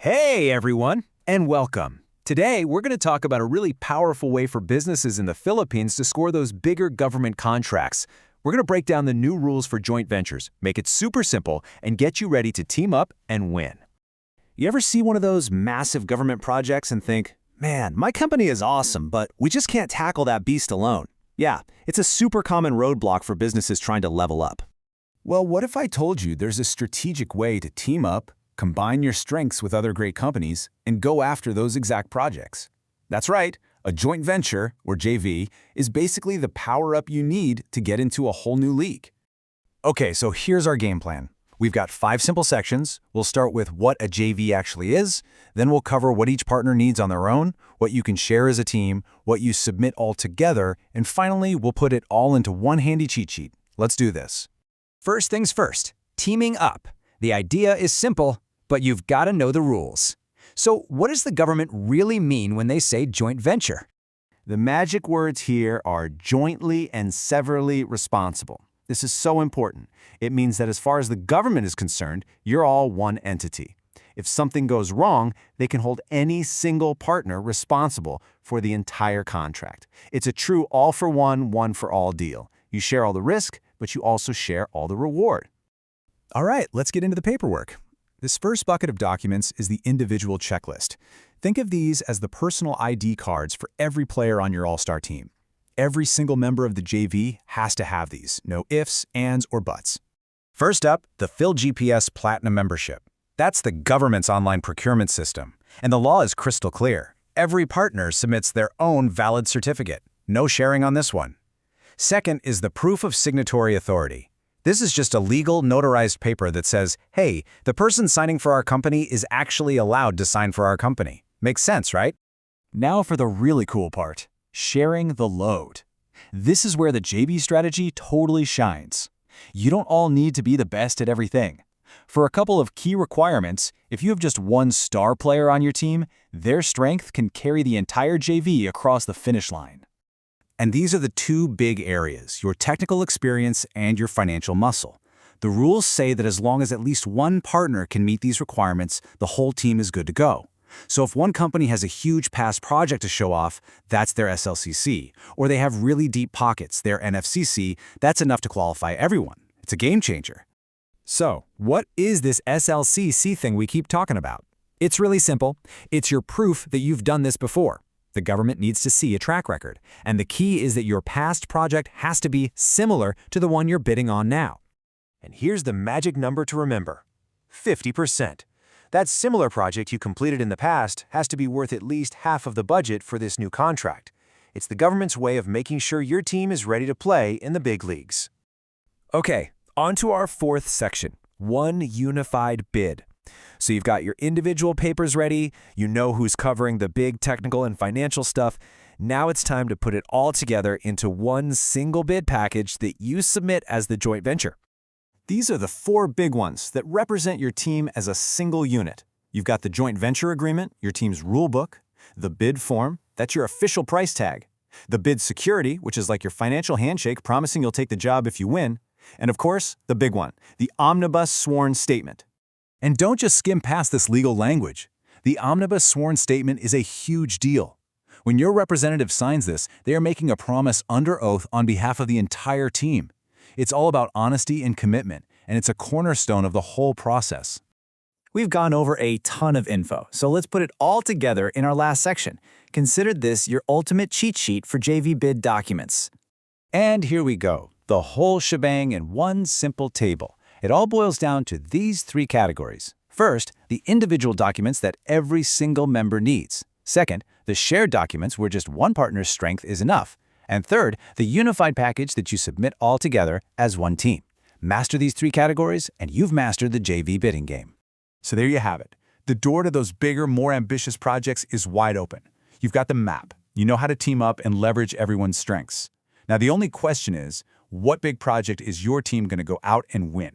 Hey everyone, and welcome. Today, we're going to talk about a really powerful way for businesses in the Philippines to score those bigger government contracts. We're going to break down the new rules for joint ventures, make it super simple, and get you ready to team up and win. You ever see one of those massive government projects and think, man, my company is awesome, but we just can't tackle that beast alone? Yeah, it's a super common roadblock for businesses trying to level up. Well, what if I told you there's a strategic way to team up, combine your strengths with other great companies, and go after those exact projects? That's right, a joint venture, or JV, is basically the power-up you need to get into a whole new league. Okay, so here's our game plan. We've got 5 simple sections. We'll start with what a JV actually is, then we'll cover what each partner needs on their own, what you can share as a team, what you submit all together, and finally, we'll put it all into one handy cheat sheet. Let's do this. First things first, teaming up. The idea is simple, but you've got to know the rules. So what does the government really mean when they say joint venture? The magic words here are jointly and severally responsible. This is so important. It means that as far as the government is concerned, you're all one entity. If something goes wrong, they can hold any single partner responsible for the entire contract. It's a true all-for-one, one-for-all deal. You share all the risk, but you also share all the reward. All right, let's get into the paperwork. This first bucket of documents is the individual checklist. Think of these as the personal ID cards for every player on your all-star team. Every single member of the JV has to have these, no ifs, ands, or buts. First up, the PhilGEPS Platinum membership. That's the government's online procurement system, and the law is crystal clear. Every partner submits their own valid certificate. No sharing on this one. Second is the proof of signatory authority. This is just a legal, notarized paper that says, hey, the person signing for our company is actually allowed to sign for our company. Makes sense, right? Now for the really cool part, sharing the load. This is where the JV strategy totally shines. You don't all need to be the best at everything. For a couple of key requirements, if you have just one star player on your team, their strength can carry the entire JV across the finish line. And these are the 2 big areas, your technical experience and your financial muscle. The rules say that as long as at least one partner can meet these requirements, the whole team is good to go. So if one company has a huge past project to show off, that's their SLCC. Or they have really deep pockets, their NFCC, that's enough to qualify everyone. It's a game changer. So, what is this SLCC thing we keep talking about? It's really simple. It's your proof that you've done this before. The government needs to see a track record, and the key is that your past project has to be similar to the one you're bidding on now. And here's the magic number to remember: 50%. That similar project you completed in the past has to be worth at least half of the budget for this new contract. It's the government's way of making sure your team is ready to play in the big leagues. Okay, on to our 4th section, one unified bid. So you've got your individual papers ready, you know who's covering the big technical and financial stuff. Now it's time to put it all together into one single bid package that you submit as the joint venture. These are the 4 big ones that represent your team as a single unit. You've got the joint venture agreement, your team's rule book, the bid form, that's your official price tag, the bid security, which is like your financial handshake promising you'll take the job if you win, and of course, the big one, the omnibus sworn statement. And don't just skim past this legal language. The omnibus sworn statement is a huge deal. When your representative signs this, they are making a promise under oath on behalf of the entire team. It's all about honesty and commitment, and it's a cornerstone of the whole process. We've gone over a ton of info, so let's put it all together in our last section. Consider this your ultimate cheat sheet for JV bid documents. And here we go, the whole shebang in one simple table. It all boils down to these 3 categories. First, the individual documents that every single member needs. Second, the shared documents where just one partner's strength is enough. And third, the unified package that you submit all together as one team. Master these 3 categories, and you've mastered the JV bidding game. So there you have it. The door to those bigger, more ambitious projects is wide open. You've got the map. You know how to team up and leverage everyone's strengths. Now the only question is, what big project is your team going to go out and win?